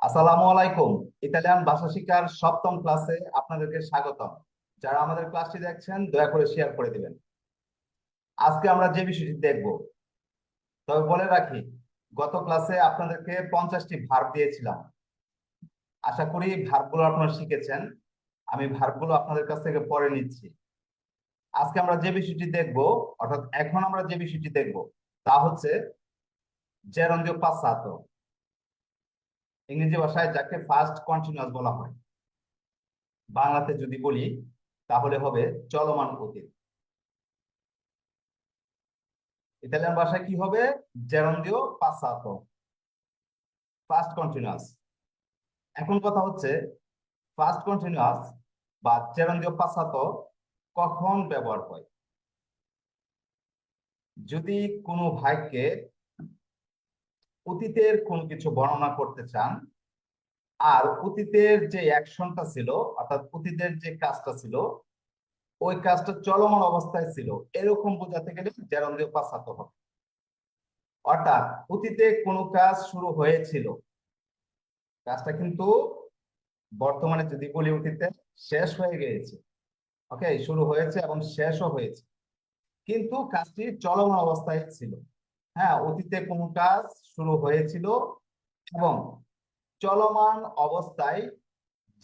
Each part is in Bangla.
আসসালামু আলাইকুম। ইতালিয়ান ভাষা শিক্ষার সপ্তম ক্লাসে আপনাদেরকে স্বাগতম। যারা আমাদের ক্লাসটি দেখছেন দয়া করে শেয়ার করে দিবেন। আজকে আমরা যে বিষয়টি দেখব, তবে বলে রাখি, গত ক্লাসে আপনাদেরকে 50টি ভার্ব দিয়েছিলাম। আশা করি ভার্বগুলো আপনারা শিখেছেন। আমি ভার্বগুলো আপনাদের কাছ থেকে পড়ে নিচ্ছি। আজকে আমরা যে বিষয়টি দেখব, অর্থাৎ এখন আমরা যে বিষয়টি দেখব, তা হচ্ছে জেরন্ডিও পাসাতো। ইংরেজি ভাষায় যাকে ফার্স্ট কন্টিনিউয়াস বলা হয়, বাংলাতে যদি বলি তাহলে হবে চলমান অতীত। ইতালিয়ান ভাষায় কি হবে? জেরন্ডিও পাসাতো, ফার্স্ট কন্টিনিউয়াস। এখন কথা হচ্ছে, ফার্স্ট কন্টিনিউয়াস বা জেরন্ডিও পাসাতো কখন ব্যবহার হয়? যদি কোনো ভাগ্যে অতীতের কোনো কিছু বর্ণনা করতে চান, আর অতীতের যে অ্যাকশনটা ছিল, অর্থাৎ অতীতের যে কাজটা ছিল, ওই কাজটা চলমান অবস্থায় ছিল, এরকম বোঝাতে গেলে জেরন্ডিও পাসাতো হবে। অর্থাৎ অতীতে কোনো কাজ শুরু হয়েছিল, কাজটা কিন্তু বর্তমানে যদি বলি অতীতে শেষ হয়ে গিয়েছে। ওকে, শুরু হয়েছে এবং শেষও হয়েছে, কিন্তু কাজটি চলমান অবস্থায় ছিল। হ্যাঁ, অতীতে কোনো কাজ শুরু হয়েছিল এবং চলমান অবস্থায়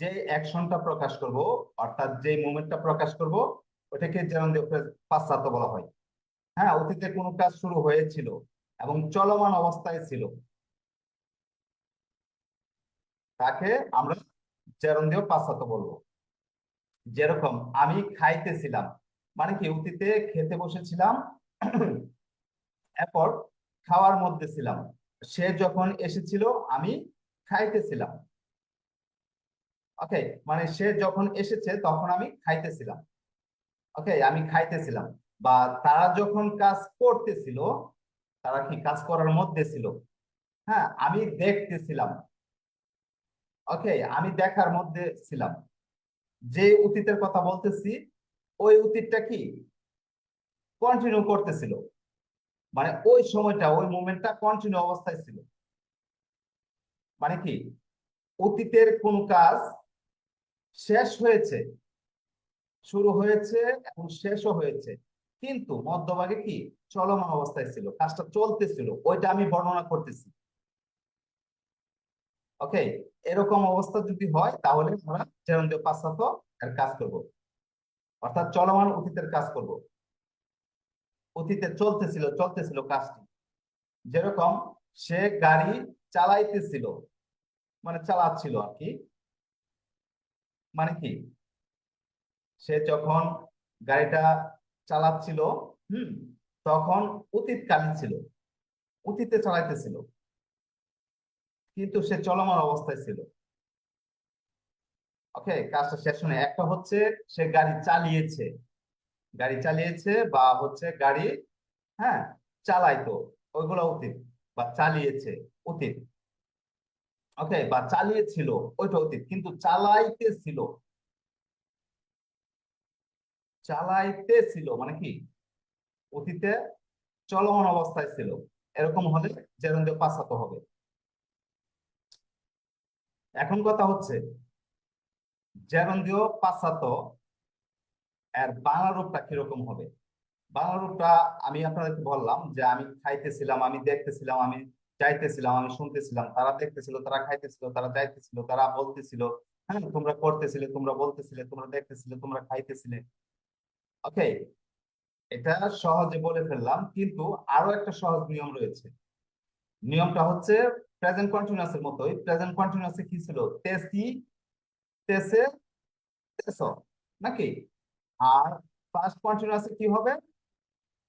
যে অ্যাকশনটা প্রকাশ করব, অর্থাৎ যে মুভমেন্টটা প্রকাশ করব, ওটাকে যেমন পাশ্চাত্য বলা হয়। হ্যাঁ, অতীতে কোনো কাজ শুরু হয়েছিল এবং চলমান অবস্থায় ছিল, তাকে আমরা জেরন্ডিও পাশ্চাত্য বলবো। যেরকম আমি খাইতেছিলাম, মানে কি অতীতে খেতে বসেছিলাম, এরপর খাওয়ার মধ্যে ছিলাম, সে যখন এসেছিল আমি খাইতেছিলাম। ওকে, মানে সে যখন এসেছে তখন আমি খাইতেছিলাম। ওকে, আমি খাইতেছিলাম। বা তারা যখন কাজ করতেছিল, তারা কি কাজ করার মধ্যে ছিল, হ্যাঁ আমি দেখতেছিলাম। ওকে, আমি দেখার মধ্যে ছিলাম। যে অতীতের কথা বলতেছি, ওই অতীতটা কি কন্টিনিউ করতেছিল, মানে ওই সময়টা ওই মুভমেন্টটা কন্টিনিউ অবস্থায় ছিল। মানে কি অতীতের কোন কাজ শেষ হয়েছে, শুরু হয়েছে এবং শেষও হয়েছে, কিন্তু মধ্যভাগে কি চলমান অবস্থায় ছিল, কাজটা চলতেছিল, ওইটা আমি বর্ণনা করতেছি। ওকে, এরকম অবস্থা যদি হয় তাহলে আমরা জেরন্ডিও পাসাতো এর কাজ করব, অর্থাৎ চলমান অতীতের কাজ করব। অতীতে চলতেছিল চলতেছিল কাজটি। যেরকম সে গাড়ি চালাইতেছিল, মানে চালাচ্ছিল আর কি। মানে কি সে যখন গাড়িটা চালাচ্ছিল, হুম, তখন অতীতকালীন ছিল, অতীতে চালাইতেছিল, কিন্তু সে চলমান অবস্থায় ছিল। ওকে, কাজটা শেষ হয়নি। একটা হচ্ছে সে গাড়ি চালিয়েছে, গাড়ি চালিয়েছে বা হচ্ছে গাড়ি, হ্যাঁ, চালাইতো, ওইগুলো অতীত। বা চালিয়েছে, অতীত। ওকে, বা চালিয়েছিল, ওইটা অতীত, কিন্তু চালাইতেছিল, চালাইতেছিল মানে কি অতীতে চলমান অবস্থায় ছিল। এরকম হলে জেরন্ডিও পাসাতো হবে। এখন কথা হচ্ছে, জেরন্ডিও পাসাতো এর বাংলা রূপটা কিরকম হবে? বাংলা রূপটা আমি আপনাদেরকে বললাম যে আমি খাইতেছিলাম, আমি দেখতেছিলাম, আমি যাইতেছিলাম, আমি শুনতেছিলাম, তারা দেখতেছিল, তারা খাইতেছিল, তারা যাইতেছিল, তারা বলতেছিল, হ্যাঁ তোমরা করতেছিলে, তোমরা বলতেছিলে, তোমরা দেখতেছিলে, তোমরা খাইতেছিলে। ওকে, এটা সহজে বলে ফেললাম, কিন্তু আরো একটা সহজ নিয়ম রয়েছে। নিয়মটা হচ্ছে প্রেজেন্ট কন্টিনিউয়াস এর মতোই। প্রেজেন্ট কন্টিনিউয়াস কি ছিল? তেসি, তেসে, তেস, নাকি? আর পাস্ট কন্টিনিউয়াস কি হবে?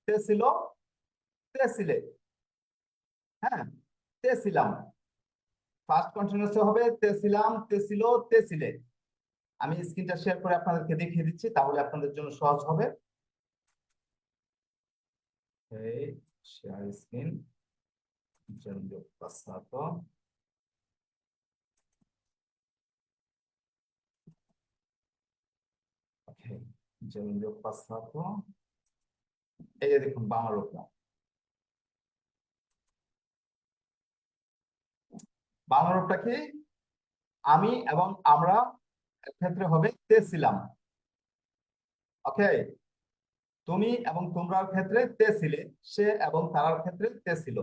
তেছিল, তেছিলে। হ্যাঁ, তেছিলাম। ফার্স্ট কন্টিনিউয়াস হবে তেছিলাম, তেছিল, তেছিলে। আমি স্ক্রিনটা শেয়ার করে আপনাদেরকে দেখিয়ে দিচ্ছি, তাহলে আপনাদের জন্য সহজ হবে। এই শেয়ার স্ক্রিন, জন্য passato. ওকে, জন্য passato। এই যে দেখুন বাংলা রূপটা। বাংলা রূপটা কি? আমি এবং আমরা এর ক্ষেত্রে হবে তে ছিলাম। ওকে, তুমি এবং তোমরার ক্ষেত্রে তে ছিলে, সে এবং তারার ক্ষেত্রে তে ছিল।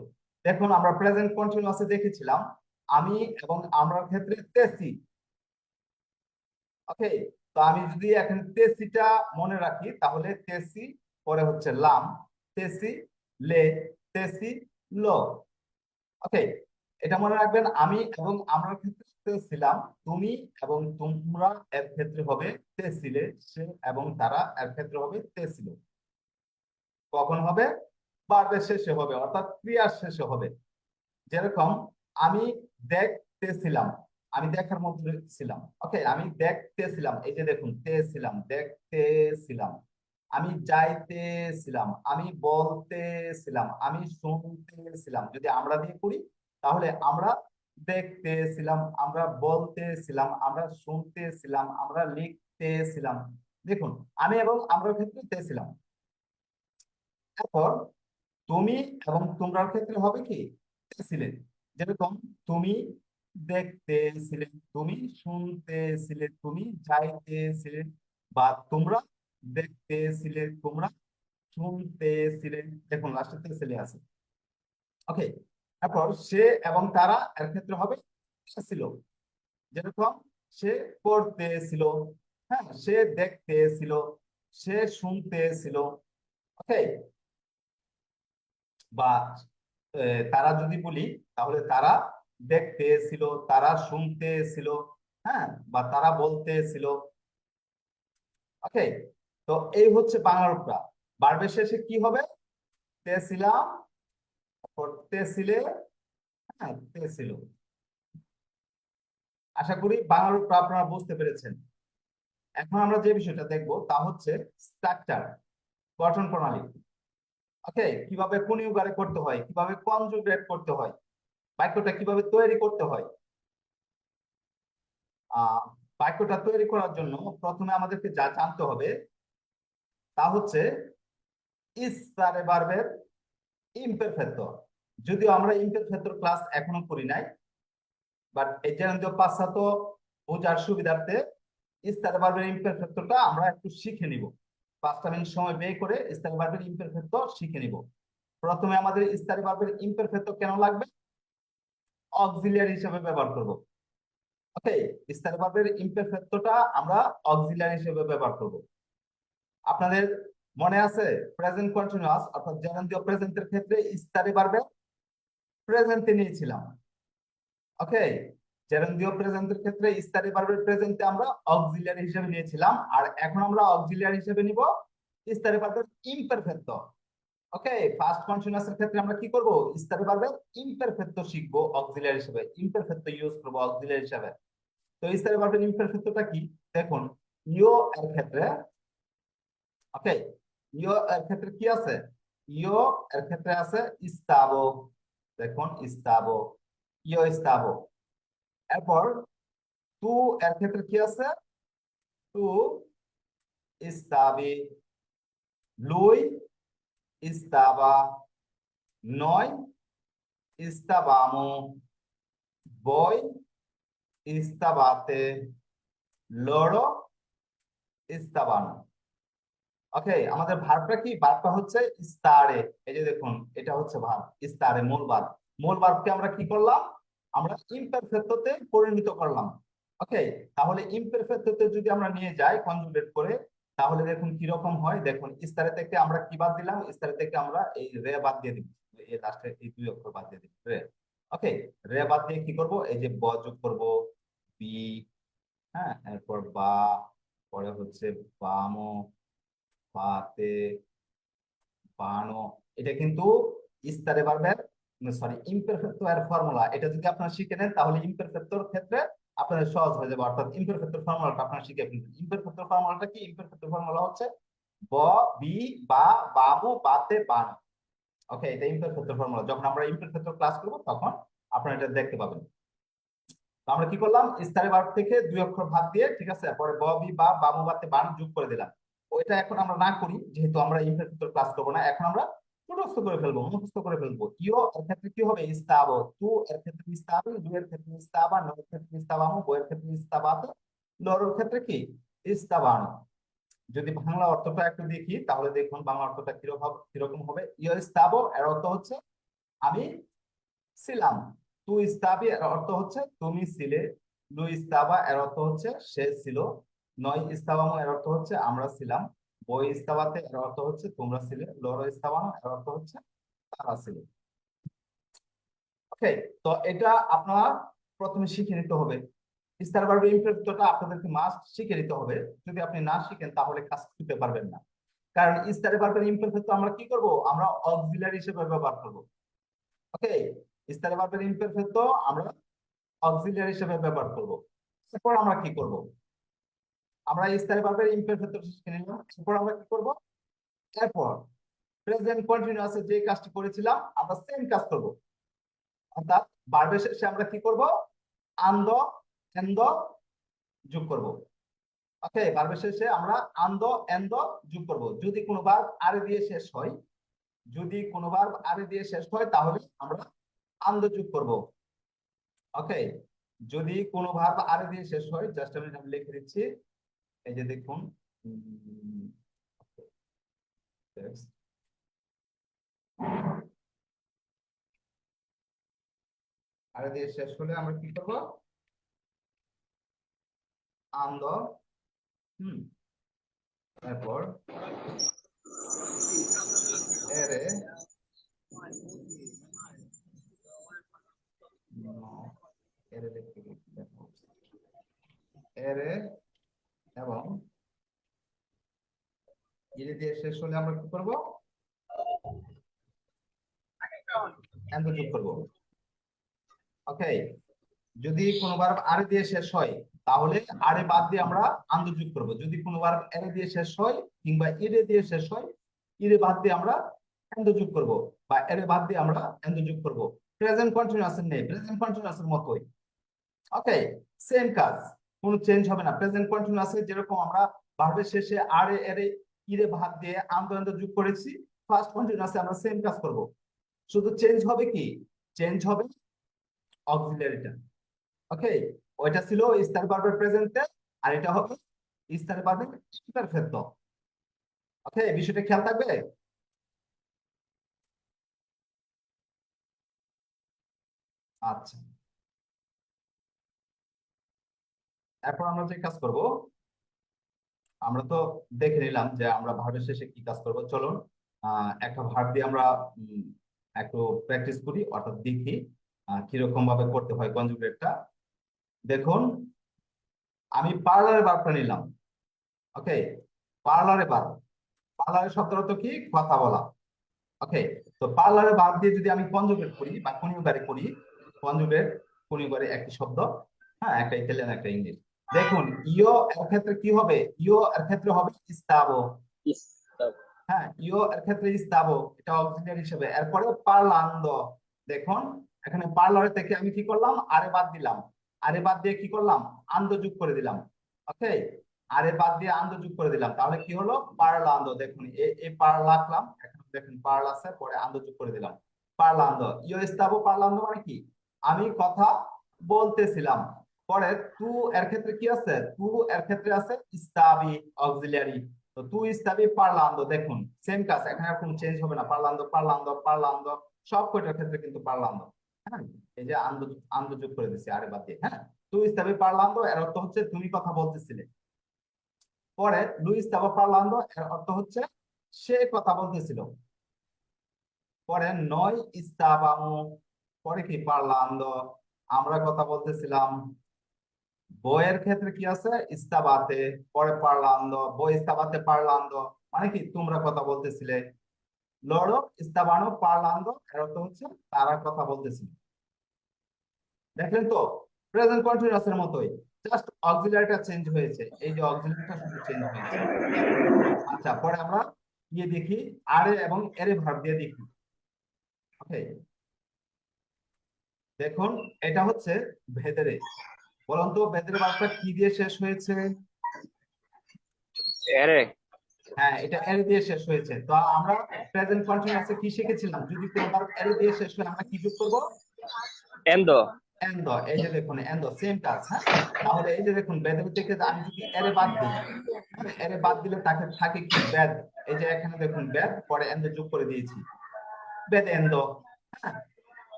দেখুন আমরা প্রেজেন্ট কন্টিনিউয়াসে দেখেছিলাম আমি এবং আমরার ক্ষেত্রে তেসি। ওকে, তো আমি যদি এখন তেসিটা মনে রাখি তাহলে তেসি পরে হচ্ছে লাম, তেসি লে, তেসি লো। ওকে, এটা মনে রাখবেন আমি এবং আমরার ক্ষেত্রে তে ছিলাম, তুমি এবং তোমরা এর ক্ষেত্রে হবে তে ছিলে, সে এবং তারা এর ক্ষেত্রে হবে তে ছিল। কখন হবে? ভার্বের শেষে হবে, অর্থাৎ ক্রিয়ার শেষে হবে। যেরকম আমি দেখতেছিলাম, আমি দেখার মধ্যে ছিলাম। ওকে, আমি দেখতেছিলাম, এই যে দেখুন তে ছিলাম, দেখতেছিলাম। আমি যাইতেছিলাম, আমি বলতেছিলাম, আমি শুনতেছিলাম। যদি আমরা দিয়ে করি তাহলে আমরা দেখতেছিলাম, আমরা বলতেছিলাম, আমরা শুনতেছিলাম, আমরা লিখতেছিলাম। দেখুন আমি এবং আমরা ক্ষেত্রে ছিলাম। তারপর তুমি এবং তোমরার ক্ষেত্রে হবে কি ছিলে। যেরকম তুমি দেখতেছিলে, তুমি শুনতেছিলে, তুমি যাইতেছিলে, বা তোমরা দেখতেছিলে, তোমরা শুনতেছিলে। দেখুন লাস্টে ছেলে আছে। ওকে, তারপর সে এবং তারা এর ক্ষেত্রে হবে ছিল। যেরকম সে পড়তেছিল, হ্যাঁ, সে দেখতেছিল, সে শুনতেছিল। ওকে, বা তারা যদি বলি তাহলে তারা দেখতেছিল, তারা শুনতেছিল, হ্যাঁ, বা তারা বলতেছিল। ওকে, তো এই হচ্ছে বাংলা রূপটা। ভার্বের শেষে কি হবে? তেছিলাম, তেছিলে, হ্যাঁ, তেছিল। আশা করি বাংলা রূপটা আপনারা বুঝতে পেরেছেন। এখন আমরা যে বিষয়টা দেখব তা হচ্ছে স্ট্রাকচার, গঠন প্রণালী। ওকে, কিভাবে কনিউগারে করতে হয়, কিভাবে কনজুগেট করতে হয়, বাক্যটা কিভাবে তৈরি করতে হয়। বাক্যটা তৈরি করার জন্য প্রথমে আমাদেরকে যা জানতে হবে তা হচ্ছে ইস্তারে ভার্বের ইমপারফেক্টর। যদিও আমরা ইমপারফেক্টর ক্লাস এখনো করি নাই, বাট এই যে পাশ্চাত্য বোঝার সুবিধার্থে ইস্তারে ভার্বের ইমপারফেক্টরটা আমরা একটু শিখে নিব। 5 মিনিট সময় ব্যয় করে ইস্তারে ভার্বের ইমপারফেক্টর শিখে নিব। প্রথমে আমাদের ইস্তারে ভার্বের ইমপারফেক্টর কেন লাগবে? অক্সিলিয়ারি হিসেবে ব্যবহার করব। ওকে, ইস্তারে ভার্বের ইমপারফেক্টরটা আমরা অক্সিলিয়ারি হিসেবে ব্যবহার করব। আপনাদের মনে আছে প্রেজেন্ট কন্টিনিউয়াস অর্থাৎ জেরেন্দ্রীয় প্রেজেন্টের ক্ষেত্রে ইস্তারে ভার্বে প্রেজেন্টে নিয়েছিলাম। ওকে, জেরেন্দ্রীয় প্রেজেন্টের ক্ষেত্রে ইস্তারে ভার্বের প্রেজেন্টে আমরা অক্সিলিয়ারি হিসেবে নিয়েছিলাম, আর এখন আমরা অক্সিলিয়ারি হিসেবে নিব ইস্তারে ভার্বের ইমপারফেক্টর। ওকে, ফার্স্ট কন্টিনিউয়াস এর ক্ষেত্রে আমরা কি করব? ইস্তারে ভার্বের ইমপারফেক্টর শিখবো অক্সিলিয়ারি হিসেবে, ইমপারফেক্টর ইউজ করব অক্সিলিয়ারি হিসেবে। তো ইস্তারে ভার্বের ইমপারফেক্টরটা কি? দেখুন ইও এর ক্ষেত্রে, ওকে, ইও এর ক্ষেত্রে কি আছে? ইও এর ক্ষেত্রে আছে ইস্তাবো। দেখুন ইস্তাবো, ইও ইস্তাবো। এরপর তু এর ক্ষেত্রে কি আছে? তু ইস্তাবি, লুই ইস্তাবা, নয় ইস্তাবামো, বই ইস্তাবাতে, লড়ো ইস্তাবানো। ওকে, আমাদের ভার্বটা কি? ভার্বটা হচ্ছে ইস্তারে। এই যে দেখুন এটা হচ্ছে ভার্ব ইস্তারে, মূল ভার্ব। মূল ভার্বকে আমরা কি করলাম? আমরা ইমপারফেক্টতে পরিণত করলাম। ওকে, তাহলে ইমপারফেক্টতে যদি আমরা নিয়ে যাই কনজুগেট করে, তাহলে দেখুন কি রকম হয়। দেখুন ইস্তারে থেকে আমরা কি বাদ দিলাম? ইস্তারে থেকে আমরা এই রে বাদ দিয়ে দিব, এই লাস্টে এই দুই অক্ষর বাদ দিয়ে দিব, রে। ওকে, রে বাদ দিয়ে কি করব? এই যে ব যোগ করব, বি, হ্যাঁ, এরপর বা, পরে হচ্ছে বামো, বাতে, বানো। এটা কিন্তু ইস্তারে ভার্বের, সরি, ইমপারফেক্টো এর ফর্মুলা। এটা যদি আপনারা শিখে নেন তাহলে ইমপারফেক্টোর ক্ষেত্রে আপনাদের সহজ হয়ে যাবে। অর্থাৎ ইমপারফেক্টোর ফর্মুলাটা আপনারা শিখে ফেলবেন। ইমপারফেক্টোর ফর্মুলাটা কি? ইমপারফেক্টোর ফর্মুলা হচ্ছে ব, বি, বা, বামো, বাতে, বানো। ওকে, এটা ইমপারফেক্টোর ফর্মুলা। যখন আমরা ইমপারফেক্টোর ক্লাস করব তখন আপনারা এটা দেখতে পাবেন। তো আমরা কি করলাম? ইস্তারে ভার্ব থেকে দুই অক্ষর বাদ দিয়ে, ঠিক আছে, পরে ব, বি, বা, বামো, বাতে, বানো যোগ করে দিলাম। ওইটা এখন আমরা না করি, যেহেতু আমরা ইমপারফেক্টোর ক্লাস করবো না। এখন আমরা মুখস্থ করে ফেলবো, মুখস্থ করে ফেলবো। ইও এর ক্ষেত্রে কি হবে? ইস্তাবো। তু এর ক্ষেত্রে ইস্তাবি, দু এর ক্ষেত্রে ইস্তাবা, ন এর ক্ষেত্রে ইস্তাবামু, বো এর ক্ষেত্রে ইস্তাবাতে, লর এর ক্ষেত্রে কি? ইস্তাবানো। যদি বাংলা অর্থটা একটু দেখি তাহলে দেখুন বাংলা অর্থটা কিরকম হবে। ইও ইস্তাবো এর অর্থ হচ্ছে আমি ছিলাম। তু ইস্তাবি এর অর্থ হচ্ছে তুমি ছিলে। লু ইস্তাবা এর অর্থ হচ্ছে সে ছিল। নয় ইস্তাবামু এর অর্থ হচ্ছে আমরা ছিলাম। বই ইস্তাবাতে এর অর্থ হচ্ছে তোমরা ছিলে। লর ইস্তাবানো এর অর্থ হচ্ছে তারা ছিল। ওকে, তো এটা আপনারা প্রথমে শিখে নিতে হবে। স্টার ভার্বের ইমপ্রেসটা আপনাদেরকে মাস্ট শিখে নিতে হবে। যদি আপনি না শিখেন তাহলে কাজ করতে পারবেন না। কারণ স্টার ভার্বের ইমপ্রেস আমরা কি করব? আমরা অক্সিলারি হিসেবে ব্যবহার করব। ওকে, স্টার ভার্বের ইমপ্রেস তো আমরা অক্সিলারি হিসেবে ব্যবহার করব। এরপর আমরা কি করব? আমরা স্টার ভার্বের ইমপ্রেস শিখে নিলাম। এরপর আমরা কি করব? এরপর প্রেজেন্ট কন্টিনিউয়াসে যে কাজটি করেছিলাম আমরা সেম কাজ করব। অর্থাৎ ভার্বের শেষে আমরা কি করব? আন্দ, এন্দ যোগ করব। ওকে, ভার্বের শেষে আমরা আন্দ, এন্দ যোগ করব। যদি কোনো ভার্ব আরে দিয়ে শেষ হয়, যদি কোনো ভার্ব আরে দিয়ে শেষ হয় তাহলে আমরা আন্দ যোগ করব। ওকে, যদি কোনো ভার্ব আরে দিয়ে শেষ হয়, জাস্ট আমি লিখে দিচ্ছি। এই যে দেখুন, আরে দিয়ে শেষ হলে আমরা কি করব? আন্দ, তারপর এরে, এরে লিখে দিচ্ছি, এরে এবং ইরে দিয়ে শেষ হলে আমরা কি করব? এন্ড যোগ করব। ওকে, যদি কোনো ভার্ব আরে দিয়ে শেষ হয় তাহলে আরে বাদ দিয়ে আমরা আন্দ যোগ করব। যদি কোনো ভার্ব এরে দিয়ে শেষ হয় কিংবা ইরে দিয়ে শেষ হয়, ইরে বাদ দিয়ে আমরা এন্ড যোগ করব, বা এরে বাদ দিয়ে আমরা এন্ড যোগ করব। প্রেজেন্ট কন্টিনিউয়াস নেই, প্রেজেন্ট কন্টিনিউয়াস এর মতোই। ওকে, সেম কাজ, কোনো চেঞ্জ হবে না। প্রেজেন্ট কন্টিনিউয়াসে যেরকম আমরা ভার্বের শেষে আরে এরে ইরে বাদ দিয়ে আন্দ এন্ড যোগ করেছি, ফার্স্ট কন্টিনিউয়াসে আমরা সেম কাজ করব। শুধু চেঞ্জ হবে কি? চেঞ্জ হবে অক্সিলারিটা। ওকে, ওইটা ছিল স্টার ভার্বের প্রেজেন্টে, আর এটা হবে স্টার ভার্বের ইমপারফেক্ট। ওকে, বিষয়টা খেয়াল থাকবে। আচ্ছা, এরপর আমরা যে কাজ করব, আমরা তো দেখে নিলাম যে আমরা ভার্বের শেষে কি কাজ করব। চলুন একটা ভার্ব দিয়ে আমরা উম, একটু প্র্যাকটিস করি, অর্থাৎ দেখি কিরকম ভাবে করতে হয় কনজুগেটটা। দেখুন, আমি পার্লারের ভার্বটা নিলাম। ওকে, পার্লারে ভার্ব, পার্লারের শব্দের অর্থ কি? কথা বলা। ওকে, তো পার্লারে ভার্ব দিয়ে যদি আমি কনজুগেট করি বা কনিউগারে করি, কনজুগেট কনিউগারে একই শব্দ, হ্যাঁ, একটা ইতালিয়ান একটা ইংলিশ। দেখুন, ইও এর ক্ষেত্রে কি হবে? ইও এর ক্ষেত্রে হবে ইস্তাবো। হ্যাঁ, ইও এর ক্ষেত্রে ইস্তাবো, এটা অক্সিলিয়ারি হিসেবে। এরপরে পার্লান্দো। দেখুন, এখানে পার্লারে থেকে আমি কি করলাম? আরে বাদ দিলাম। আরে বাদ দিয়ে কি করলাম? আন্দ যোগ করে দিলাম। ওকে, আরে বাদ দিয়ে আন্দ যোগ করে দিলাম, তাহলে কি হলো? পার্লান্দো। দেখুন, এই পার রাখলাম, এখন দেখুন পার্ল আছে, পরে আন্দ যোগ করে দিলাম। পার্লান্দো, ইও ইস্তাবো পার্লান্দো মানে কি? আমি কথা বলতেছিলাম। পরে তু এর ক্ষেত্রে কি আছে? তু এর ক্ষেত্রে আছে ইস্তাবি, অক্সিলিয়ারি। তো তু ইস্তাবি পার্লান্দো। দেখুন, সেম কাজ, এখানে আর কোনো চেঞ্জ হবে না। পার্লান্দো, পার্লান্দো, পার্লান্দো, সব কয়টার ক্ষেত্রে কিন্তু পার্লান্দো। হ্যাঁ, এই যে আন্দ, আন্দ যোগ করে দিচ্ছি আরে বাদ দিয়ে। হ্যাঁ, তু ইস্তাবি পার্লান্দো এর অর্থ হচ্ছে তুমি কথা বলতেছিলে। পরে লুইস তাবা পার্লান্দো এর অর্থ হচ্ছে সে কথা বলতেছিল। পরে নয় ইস্তাবামু, পরে কি? পার্লান্দো, আমরা কথা বলতেছিলাম। বইয়ের ক্ষেত্রে কি আছে? ইস্তাবাতে, পরে পার্লান্দো, বই ইস্তাবাতে পার্লান্দো মানে কি? তোমরা কথা বলতেছিলে। লড়ো ইস্তাবানো পার্লান্দো এর অর্থ হচ্ছে তারা কথা বলতেছিল। দেখলেন তো, প্রেজেন্ট কন্টিনিউয়াস এর মতোই, জাস্ট অক্সিলারিটা চেঞ্জ হয়েছে। এই যে অক্সিলারিটা শুধু চেঞ্জ হয়েছে। আচ্ছা, পরে আমরা গিয়ে দেখি আরে এবং এরে ভার্ব দিয়ে দেখি। ওকে, দেখুন, এটা হচ্ছে ভেদরে। বলুন তো ভেদরে ভার্বটা কি দিয়ে শেষ হয়েছে? এরে। হ্যাঁ, এটা এর দিয়ে শেষ হয়েছে। তো আমরা প্রেজেন্ট কন্টিনিউয়াসে কি শিখেছিলাম, যদি কোনো ভার্ব এর দিয়ে শেষ হয় আমরা কি যোগ করব? endo, end. এই যে দেখুন এন্ড সেম কাজ। হ্যাঁ, তাহলে এই যে দেখুন বেদের থেকে আমি যদি এরে বাদ দিই, হ্যাঁ, এরে বাদ দিলে তাকে থাকে কি বেদ। এই যে এখানে দেখুন বেদ, পরে এন্ড যোগ করে দিয়েছি, বেদ এন্ড। হ্যাঁ,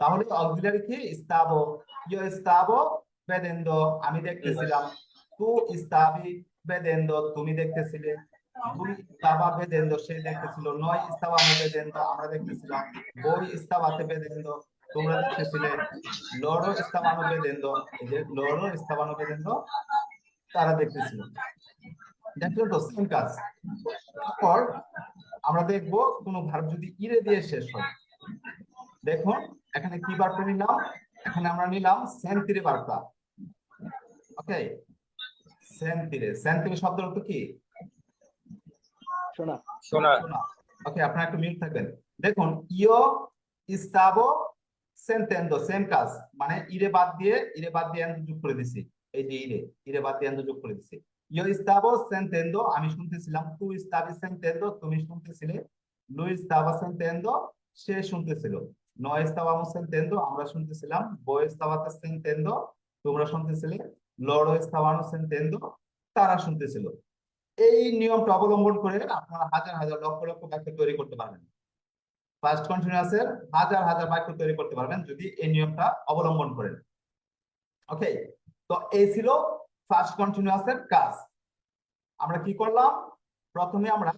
তাহলে অক্সিলারি কি স্তাবো, ইয়ো স্তাবো বেদেন্দ্র, আমি দেখতেছিলাম। তু স্তাবি বেদেন্দ্র, তুমি দেখতেছিলে। দুই স্তাবা বেদেন্দ্র, সে দেখতেছিল। নয় স্তাবামু বেদেন্দ্র, আমরা দেখতেছিলাম। বই স্তাবাতে বেদেন্দ্র, তোমরা দেখতেছিলে। লড়ো স্তাবানো বেদেন্দ্র, এই যে লড়ো স্তাবানো বেদেন্দ্র, তারা দেখতেছিল। দেখলেন তো সেম কাজ। তারপর আমরা দেখবো কোন ভার্ব যদি ইরে দিয়ে শেষ হয়। দেখুন এখানে কি বার্তা নিলাম, এখানে আমরা নিলাম সেন্তিরে বার্তা। ওকে, সেন্তিরে, সেন্তিরে শব্দের অর্থ কি? শোনা। শোনা, শোনা। ওকে, আপনারা একটু মিউট থাকবেন। দেখুন ইয়ো ইস্তাবো সেন্তেন্ডো, সেম কাজ, মানে ইরে বাদ দিয়ে এন্ড যোগ করে দিছি। এই যে ইরে বাদ দিয়ে এন্ড যোগ করে দিছি। ইয়ো ইস্তাবো সেন্তেন্ডো, আমি শুনতেছিলাম। তু ইস্তাবি সেন্তেন্ডো, তুমি শুনতেছিলে। লুই ইস্তাবা সেন্তেন্ডো, সে শুনতেছিল। নো estábamos sentendo, আমরা শুনতেছিলাম। vos estabas sentendo, তোমরা শুনতেছিলে। loro estaban sentendo, তারা শুনতেছিল। এই নিয়মটা অবলম্বন করে আপনারা হাজার হাজার লক্ষ লক্ষ বাক্য তৈরি করতে পারবেন। ফার্স্ট কন্টিনিউয়াসের হাজার হাজার বাক্য তৈরি করতে পারবেন যদি এই নিয়মটা অবলম্বন করেন। ওকে, তো এই ছিল ফার্স্ট কন্টিনিউয়াসের কাজ। আমরা কি করলাম, প্রথমে আমরা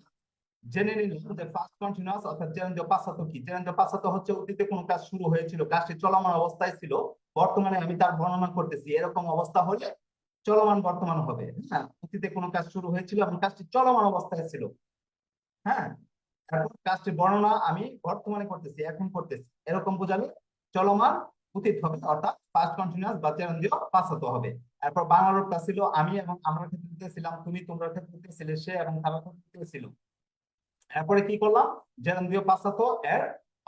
জেনে নিলাম যে ফার্স্ট কন্টিনিউয়াস অর্থাৎ জেরেন্দ্র পাসাতো কি। জেরেন্দ্র পাসাতো হচ্ছে অতীতে কোনো কাজ শুরু হয়েছিল, কাজটি চলমান অবস্থায় ছিল, বর্তমানে আমি তার বর্ণনা করতেছি। এরকম অবস্থা হলে চলমান বর্তমান হবে। হ্যাঁ, অতীতে কোনো কাজ শুরু হয়েছিল এবং কাজটি চলমান অবস্থায় ছিল। হ্যাঁ, তারপর কাজটি বর্ণনা আমি বর্তমানে করতেছি, এখন করতেছি, এরকম বোঝালে চলমান অতীত হবে, অর্থাৎ পাস্ট কন্টিনিউয়াস বা জেরেন্দ্রীয় পাসাতো হবে। এরপর বাংলা রূপটা ছিল আমি এবং আমরা ক্ষেত্রে ছিলাম, তুমি তোমরা ক্ষেত্রে ছিলে, সে এবং তারা ক্ষেত্রে ছিল। এরপরে কি করলাম, জেরেন্দ্রীয় পাসাতো এর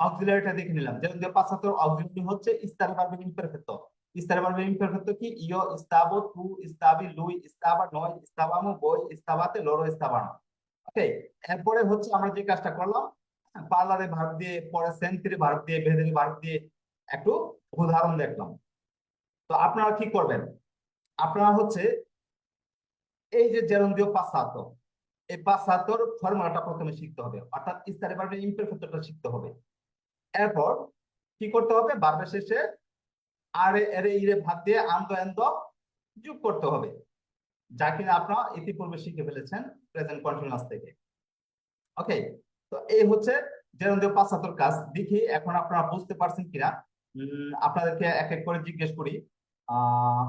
অক্সিলারিটা দেখে নিলাম। জেরেন্দ্রীয় পাসাতোর অক্সিলারি হচ্ছে ইস্তারে ভার্বে ইমপারফেক্টো। ইস্তারে ভার্বে ইমপারফেক্টো কি? ইয়ো ইস্তাবো, তু ইস্তাবি, লুই ইস্তাবা, নয় ইস্তাবামু, বই ইস্তাবাতে, লড়ো ইস্তাবানো। ওকে, এরপরে হচ্ছে আমরা যে কাজটা করলাম, পার্লারে ভার্ব দিয়ে, পরে সেন্সিটিভ ভার্ব দিয়ে, ভেদরি ভার্ব দিয়ে একটু উদাহরণ দেখলাম। তো আপনারা কি করবেন, আপনারা হচ্ছে এই যে জেরন্দ্রীয় পাসাতো, এই পাসাতোর ফর্মুলাটা প্রথমে শিখতে হবে, অর্থাৎ ইস্তারে ভার্বে ইমপারফেক্টটা শিখতে হবে। এরপর কি করতে হবে, ভার্বের শেষে আরে এরে ইরে ভাব দিয়ে আন্দ এন্দ যোগ করতে হবে, যা কিনা আপনারা ইতিপূর্বে শিখে ফেলেছেন প্রেজেন্ট কন্টিনিউয়াস থেকে। ওকে, তো এই হচ্ছে জেরন্দ্রীয় পাঁচাত্তর কাজ। দেখি এখন আপনারা বুঝতে পারছেন কিনা। আপনাদেরকে এক এক করে জিজ্ঞেস করি। আহ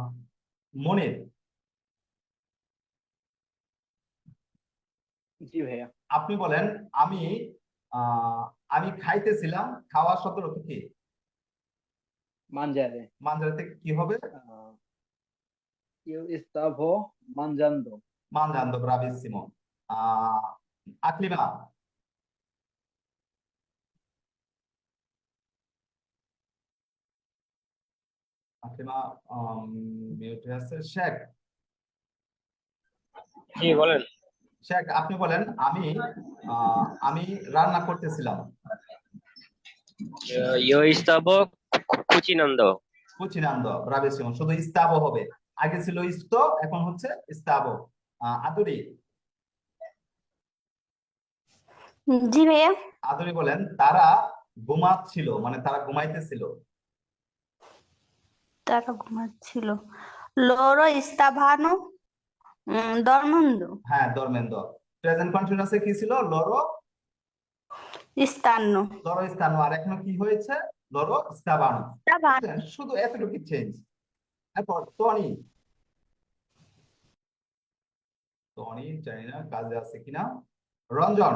মনির, জি ভাইয়া। আপনি বলেন, আমি আমি খাইতেছিলাম, খাওয়ার শব্দের অর্থ কি? mangiare. মানজারে থেকে কি হবে? Ah, io stavo mangiando. মানজান্দ, bravissimo. আহ আকলিমা, আকলিমা মিউট আছে। শেখ, জি বলেন। শেখ আপনি বলেন, আমি রান্না করতেছিলাম। Io stavo cucinando. কুচিনান্দ, ব্রাভিসিমো, শুধু ইস্তাবো হবে। আগে ছিল ইস্তো, এখন হচ্ছে ইস্তাবো। আদুরি, জি ভাইয়া। আদুরি বলেন, তারা ঘুমাচ্ছিল, মানে তারা ঘুমাইতেছিল। তারা ঘুমাচ্ছিল। loro stavano dormendo. হ্যাঁ, ধর্মেন্দ্র। প্রেজেন্ট কন্টিনিউয়াসে কি ছিল? লরো, stanno লরো স্থানো, আর এখনো কি হয়েছে? লরো স্তাবানো। stavano শুধু এতটুকু চেঞ্জ। এরপর টনি, টনি জানি না কাজে আছে কিনা। রঞ্জন,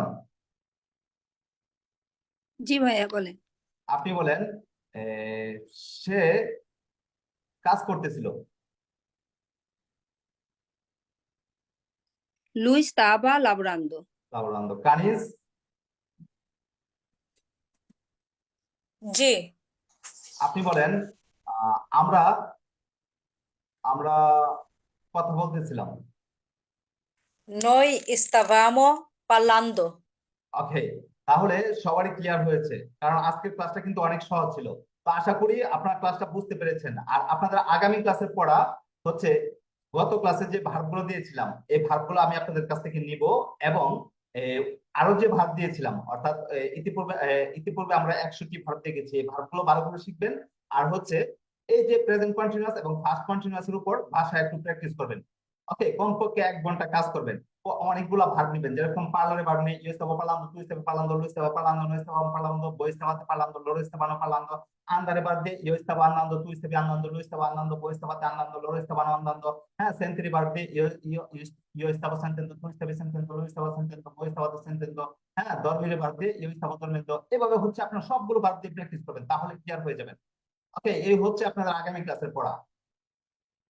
জি ভাইয়া বলেন। আপনি বলেন, সে কাজ করতেছিল। Lui stava lavorando. লাবরান্দ। কানিজ, জি। আপনি বলেন, আমরা আমরা কথা বলতেছিলাম। Noi stavamo parlando, ওকে, তাহলে সবারই ক্লিয়ার হয়েছে, কারণ আজকের ক্লাসটা কিন্তু অনেক সহজ ছিল। তো আশা করি আপনারা ক্লাসটা বুঝতে পেরেছেন। আর আপনাদের আগামী ক্লাসের পড়া হচ্ছে গত ক্লাসে যে ভার্বগুলো দিয়েছিলাম, এই ভার্বগুলো আমি আপনাদের কাছ থেকে নিব, এবং আরো যে ভার্ব দিয়েছিলাম, অর্থাৎ ইতিপূর্বে আমরা 61টি ভার্ব দেখেছি, এই ভার্বগুলো ভালো করে শিখবেন। আর হচ্ছে এই যে প্রেজেন্ট কন্টিনিউয়াস এবং পাস্ট কন্টিনিউয়াস এর উপর ভাষা একটু প্র্যাকটিস করবেন। ওকে, কমপক্ষে 1 ঘন্টা কাজ করবেন। অনেকগুলা ভার্ব নিবেন, যেরকম পার্লারে ভার্ব নেই, ইউ স্টাবা পার্লান্দো, তু স্টাবা পার্লান্দো, লু স্টাবা পার্লান্দো, নো স্টাবা পার্লান্দো, বই স্টাবাতে পার্লান্দো, লোরো স্টাবানো পার্লান্দো, andare ভার্ব দিয়ে ইউ স্টাবা আন্নান্দো, তু স্টাবি আন্নান্দো, লু স্টাবা আন্নান্দো, বই স্টাবাতে আন্নান্দো, লোরো স্টাবা আন্নান্দো। হ্যাঁ, সেন্ট্রি ভার্ব দিয়ে ইউ স্টাবা সেন্টেন্ডো, তু স্টাবি সেন্টেন্ডো, লু স্টাবা সেন্টেন্ডো, বই স্টাবাতে সেন্টেন্ডো। হ্যাঁ, দরমিরে ভার্ব দিয়ে ইউ স্টাবা দরমিন্ডো। এভাবে হচ্ছে আপনার সবগুলো ভার্ব দিয়ে প্র্যাকটিস করবেন, তাহলে ক্লিয়ার হয়ে যাবেন। ওকে, এই হচ্ছে আপনাদের আগামী ক্লাসের পড়া।